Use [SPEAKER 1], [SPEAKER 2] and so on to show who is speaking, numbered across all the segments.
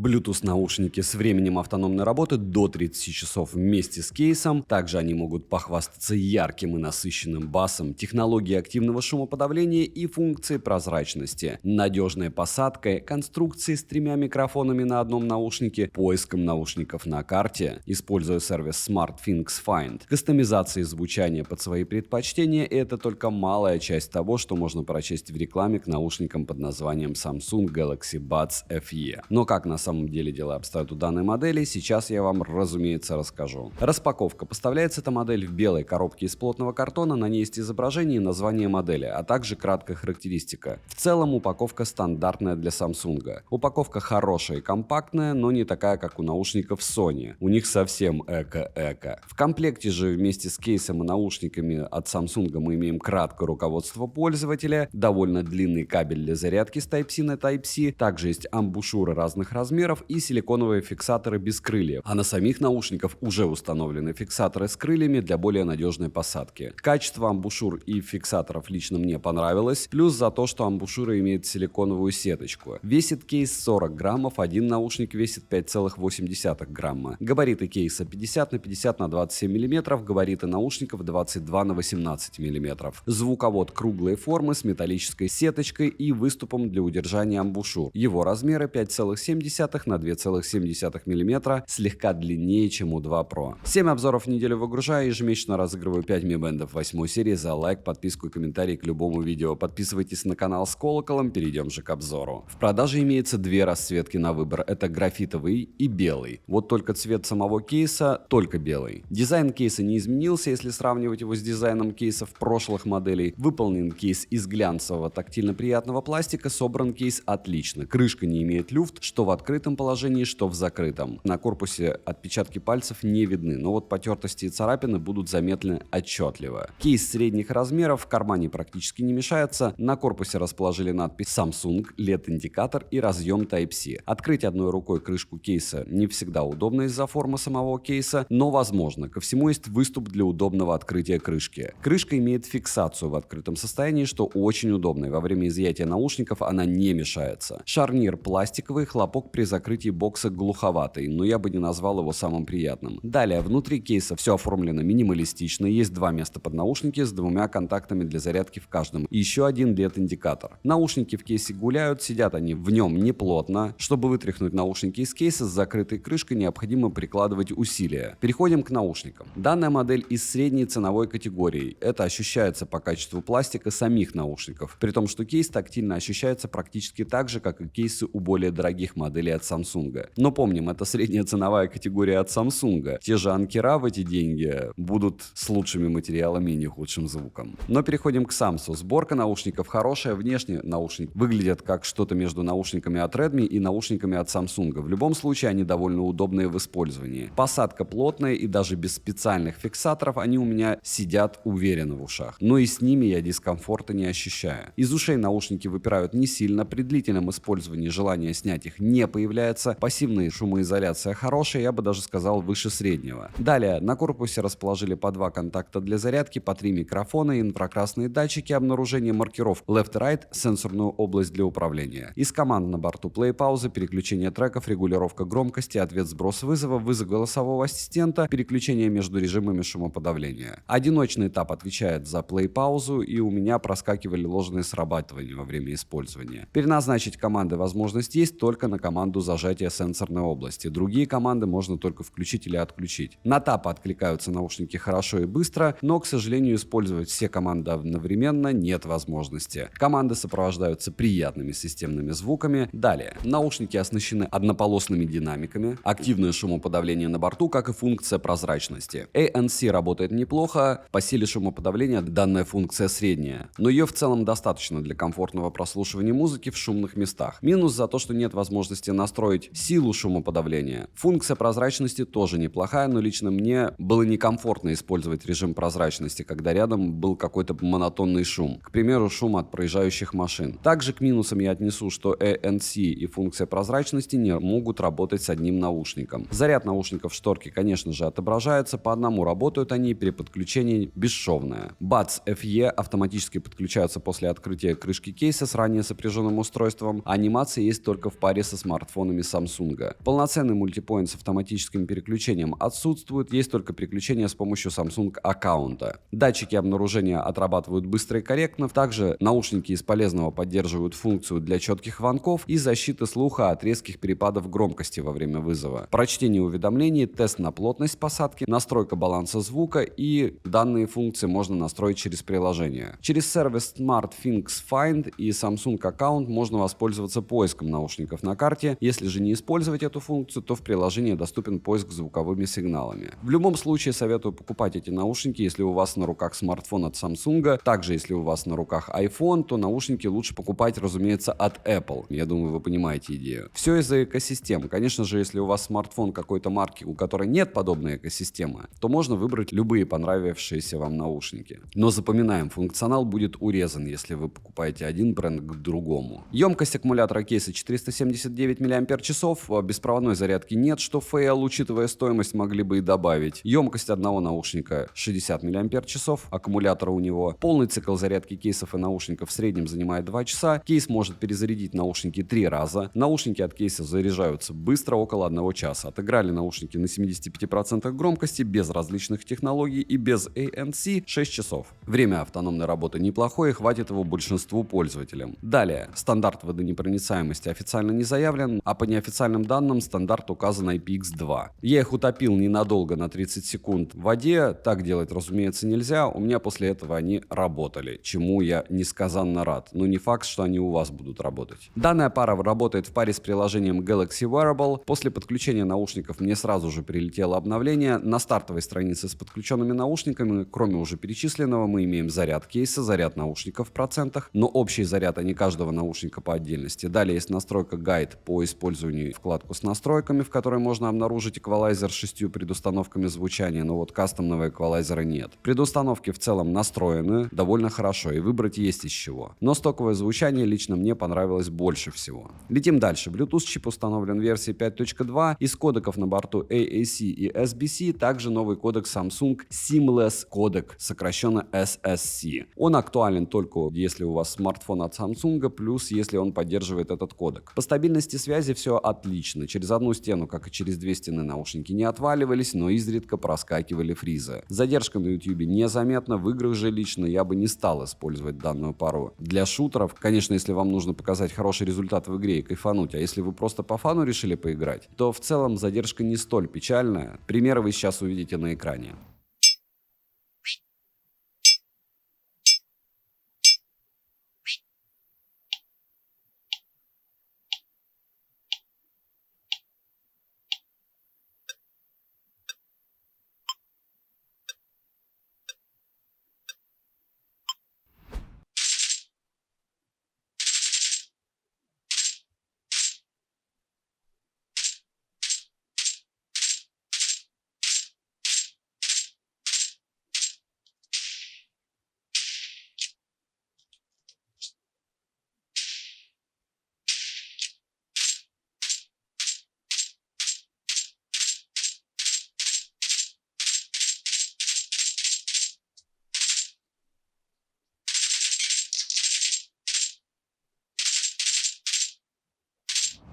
[SPEAKER 1] Bluetooth наушники с временем автономной работы до 30 часов вместе с кейсом. Также они могут похвастаться ярким и насыщенным басом, технологией активного шумоподавления и функцией прозрачности, надежной посадкой, конструкцией с 3 микрофонами на одном наушнике, поиском наушников на карте, используя сервис SmartThings Find, кастомизацией звучания под свои предпочтения. И это только малая часть того, что можно прочесть в рекламе к наушникам под названием Samsung Galaxy Buds FE. Но как на самом деле дела обстоят у данной модели, сейчас я вам, разумеется, расскажу. Распаковка. Поставляется эта модель в белой коробке из плотного картона, на ней есть изображение и название модели, а также краткая характеристика. В целом упаковка стандартная для Samsung. Упаковка хорошая и компактная, но не такая, как у наушников Sony. У них совсем эко-эко. В комплекте же вместе с кейсом и наушниками от Samsung мы имеем краткое руководство пользователя, довольно длинный кабель для зарядки с Type-C на Type-C, также есть амбушюры разных размеров и силиконовые фиксаторы без крыльев, а на самих наушниках уже установлены фиксаторы с крыльями для более надежной посадки. Качество амбушюр и фиксаторов лично мне понравилось, плюс за то, что амбушюра имеет силиконовую сеточку. Весит кейс 40 граммов, один наушник весит 5,8 грамма. Габариты кейса 50 на 50 на 27 мм, габариты наушников 22 на 18 мм. Звуковод круглой формы с металлической сеточкой и выступом для удержания амбушюр. Его размеры 5,7 на 2,7 мм, слегка длиннее, чем у 2 Pro. 7 обзоров в неделю выгружаю, ежемесячно разыгрываю 5 Mi Band 8 серии за лайк, подписку и комментарий к любому видео. Подписывайтесь на канал с колоколом, перейдем же к обзору. В продаже имеется две расцветки на выбор, это графитовый и белый. Вот только цвет самого кейса только белый. Дизайн кейса не изменился, если сравнивать его с дизайном кейсов прошлых моделей. Выполнен кейс из глянцевого тактильно приятного пластика, собран кейс отлично. Крышка не имеет люфт, что в открытом положении, что в закрытом. На корпусе отпечатки пальцев не видны, но вот потертости и царапины будут заметны отчетливо. Кейс средних размеров, в кармане практически не мешается. На корпусе расположили надпись Samsung, LED-индикатор и разъем Type-C. Открыть одной рукой крышку кейса не всегда удобно из-за формы самого кейса, но возможно. Ко всему есть выступ для удобного открытия крышки. Крышка имеет фиксацию в открытом состоянии, что очень удобно, и во время изъятия наушников она не мешается. Шарнир пластиковый, хлопок при закрытии бокса глуховатый, но я бы не назвал его самым приятным. Далее, внутри кейса все оформлено минималистично, есть два места под наушники с двумя контактами для зарядки в каждом, и еще один LED-индикатор. Наушники в кейсе гуляют, сидят они в нем неплотно. Чтобы вытряхнуть наушники из кейса с закрытой крышкой, необходимо прикладывать усилия. Переходим к наушникам. Данная модель из средней ценовой категории. Это ощущается по качеству пластика самих наушников, при том, что кейс тактильно ощущается практически так же, как и кейсы у более дорогих моделей от Samsung. Но помним, это средняя ценовая категория от Samsung. Те же анкера в эти деньги будут с лучшими материалами и не худшим звуком. Но переходим к Samsung. Сборка наушников хорошая, внешне наушники выглядят как что-то между наушниками от Redmi и наушниками от Samsung. В любом случае они довольно удобные в использовании. Посадка плотная, и даже без специальных фиксаторов они у меня сидят уверенно в ушах. Но и с ними я дискомфорта не ощущаю. Из ушей наушники выпирают не сильно, при длительном использовании желание снять их не появляется. Пассивная шумоизоляция хорошая, я бы даже сказал выше среднего. Далее, на корпусе расположили по два контакта для зарядки, по 3 микрофона, инфракрасные датчики, обнаружение маркеров left-right, сенсорную область для управления. Из команд на борту play-пауза, переключение треков, регулировка громкости, ответ-сброс вызова, вызов голосового ассистента, переключение между режимами шумоподавления. Одиночный этап отвечает за play-паузу, и у меня проскакивали ложные срабатывания во время использования. Переназначить команды возможность есть только на команду зажатия сенсорной области. Другие команды можно только включить или отключить. На тап откликаются наушники хорошо и быстро, но, к сожалению, использовать все команды одновременно нет возможности. Команды сопровождаются приятными системными звуками. Далее, наушники оснащены однополосными динамиками, активное шумоподавление на борту, как и функция прозрачности. ANC работает неплохо, по силе шумоподавления данная функция средняя, но ее в целом достаточно для комфортного прослушивания музыки в шумных местах. Минус за то, что нет возможности настроить силу шумоподавления. Функция прозрачности тоже неплохая, но лично мне было некомфортно использовать режим прозрачности, когда рядом был какой-то монотонный шум. К примеру, шум от проезжающих машин. Также к минусам я отнесу, что ANC и функция прозрачности не могут работать с одним наушником. Заряд наушников в шторке, конечно же, отображается, по одному работают они, при подключении бесшовная. Buds FE автоматически подключаются после открытия крышки кейса с ранее сопряженным устройством, а анимация есть только в паре со Smart смартфонами Samsung. Полноценный мультипоинт с автоматическим переключением отсутствует, есть только переключение с помощью Samsung аккаунта. Датчики обнаружения отрабатывают быстро и корректно, также наушники из полезного поддерживают функцию для четких звонков и защиты слуха от резких перепадов громкости во время вызова. Прочтение уведомлений, тест на плотность посадки, настройка баланса звука и данные функции можно настроить через приложение. Через сервис SmartThings Find и Samsung аккаунт можно воспользоваться поиском наушников на карте. Если же не использовать эту функцию, то в приложении доступен поиск звуковыми сигналами. В любом случае советую покупать эти наушники, если у вас на руках смартфон от Samsung. Также, если у вас на руках iPhone, то наушники лучше покупать, разумеется, от Apple. Я думаю, вы понимаете идею. Все из-за экосистемы. Конечно же, если у вас смартфон какой-то марки, у которой нет подобной экосистемы, то можно выбрать любые понравившиеся вам наушники. Но запоминаем, функционал будет урезан, если вы покупаете один бренд к другому. Емкость аккумулятора кейса 479 мАч, беспроводной зарядки нет, что фейл, учитывая стоимость, могли бы и добавить. Емкость одного наушника 60 мАч, аккумулятора у него. Полный цикл зарядки кейсов и наушников в среднем занимает 2 часа. Кейс может перезарядить наушники 3 раза. Наушники от кейса заряжаются быстро, около 1 часа. Отыграли наушники на 75% громкости, без различных технологий и без ANC 6 часов. Время автономной работы неплохое, хватит его большинству пользователям. Далее, стандарт водонепроницаемости официально не заявлен, а по неофициальным данным стандарт указан IPX2. Я их утопил ненадолго на 30 секунд в воде, так делать, разумеется, нельзя, у меня после этого они работали, чему я несказанно рад, но не факт, что они у вас будут работать. Данная пара работает в паре с приложением Galaxy Wearable. После подключения наушников мне сразу же прилетело обновление. На стартовой странице с подключенными наушниками, кроме уже перечисленного, мы имеем заряд кейса, заряд наушников в процентах, но общий заряд, а не каждого наушника по отдельности. Далее есть настройка гайд по использованию, вкладку с настройками, в которой можно обнаружить эквалайзер с 6 предустановками звучания, но вот кастомного эквалайзера нет. Предустановки в целом настроены довольно хорошо и выбрать есть из чего. Но стоковое звучание лично мне понравилось больше всего. Летим дальше. Bluetooth чип установлен в версии 5.2. Из кодеков на борту AAC и SBC также новый кодек Samsung Seamless кодек, сокращенно SSC. Он актуален только если у вас смартфон от Samsung, плюс если он поддерживает этот кодек. По стабильности связи все отлично. Через одну стену, как и через две стены, наушники не отваливались, но изредка проскакивали фризы. Задержка на YouTube незаметна, в играх же лично я бы не стал использовать данную пару. Для шутеров, конечно, если вам нужно показать хороший результат в игре и кайфануть, а если вы просто по фану решили поиграть, то в целом задержка не столь печальная. Примеры вы сейчас увидите на экране.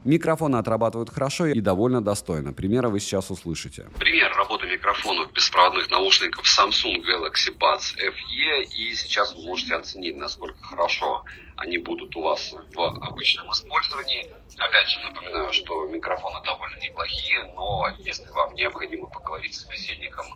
[SPEAKER 1] Микрофоны отрабатывают хорошо и довольно достойно. Примеры вы сейчас услышите. Пример работы микрофонов беспроводных наушников Samsung Galaxy Buds FE. И сейчас вы можете оценить, насколько хорошо они будут у вас в обычном использовании. Опять же, напоминаю, что микрофоны довольно неплохие, но если вам необходимо поговорить с собеседником,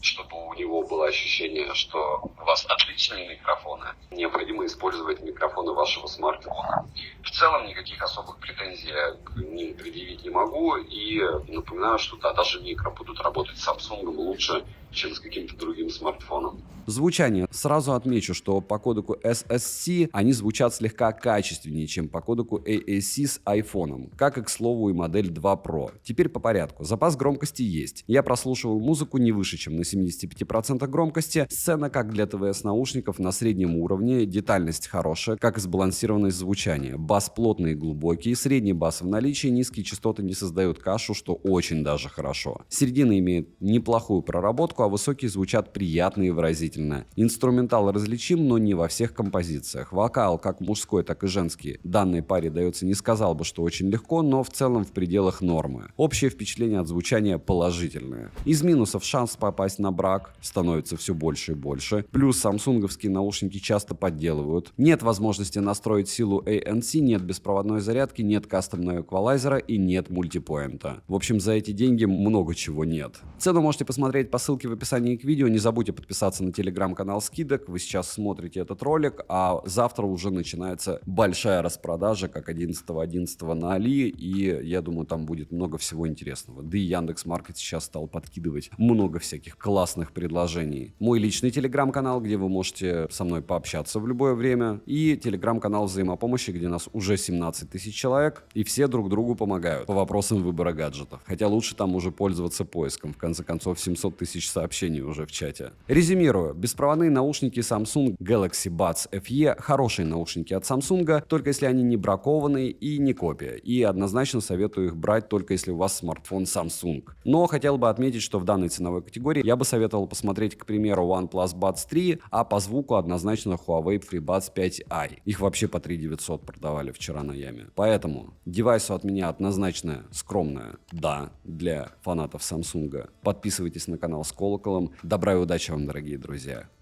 [SPEAKER 1] чтобы у него было ощущение, что у вас отличные микрофоны, необходимо использовать микрофоны вашего смартфона. В целом никаких особых претензий я к ним предъявить не могу, и напоминаю, что да, даже микро будут работать с Samsung лучше, чем с каким-то другим смартфоном. Звучание. Сразу отмечу, что по кодеку SSC они звучат слегка качественнее, чем по кодеку AAC с iPhone, как и, к слову, и модель 2 Pro. Теперь по порядку. Запас громкости есть. Я прослушиваю музыку не выше, чем на 75% громкости. Сцена, как для ТВС-наушников, на среднем уровне. Детальность хорошая, как и сбалансированность звучания. Бас плотный и глубокий. Средний бас в наличии. Низкие частоты не создают кашу, что очень даже хорошо. Середина имеет неплохую проработку. обработку, а высокие звучат приятно и выразительно. Инструментал различим, но не во всех композициях. Вокал, как мужской, так и женский, данной паре дается, не сказал бы, что очень легко, но в целом в пределах нормы. Общее впечатление от звучания положительное. Из минусов шанс попасть на брак становится все больше и больше. Плюс самсунговские наушники часто подделывают. Нет возможности настроить силу ANC, нет беспроводной зарядки, нет кастомного эквалайзера и нет мультипоинта. В общем, за эти деньги много чего нет. Цену можете посмотреть по ссылке в описании к видео. Не забудьте подписаться на телеграм-канал скидок. Вы сейчас смотрите этот ролик, а завтра уже начинается большая распродажа, как 11.11 на Али, и я думаю, там будет много всего интересного. Да и Яндекс.Маркет сейчас стал подкидывать много всяких классных предложений. Мой личный телеграм-канал, где вы можете со мной пообщаться в любое время, и телеграм-канал взаимопомощи, где нас уже 17 тысяч человек, и все друг другу помогают по вопросам выбора гаджетов. Хотя лучше там уже пользоваться поиском. В конце концов, 700 тысяч сообщений уже в чате. Резюмирую. Беспроводные наушники Samsung Galaxy Buds FE — хорошие наушники от Samsung, только если они не бракованные и не копия. И однозначно советую их брать только если у вас смартфон Samsung. Но хотел бы отметить, что в данной ценовой категории я бы советовал посмотреть, к примеру, OnePlus Buds 3, а по звуку однозначно Huawei FreeBuds 5i. Их вообще по 3900 продавали вчера на Яме. Поэтому девайсу от меня однозначно скромное «да» для фанатов Samsung. Подписывайтесь на канал с колоколом. Добра и удачи вам, дорогие друзья.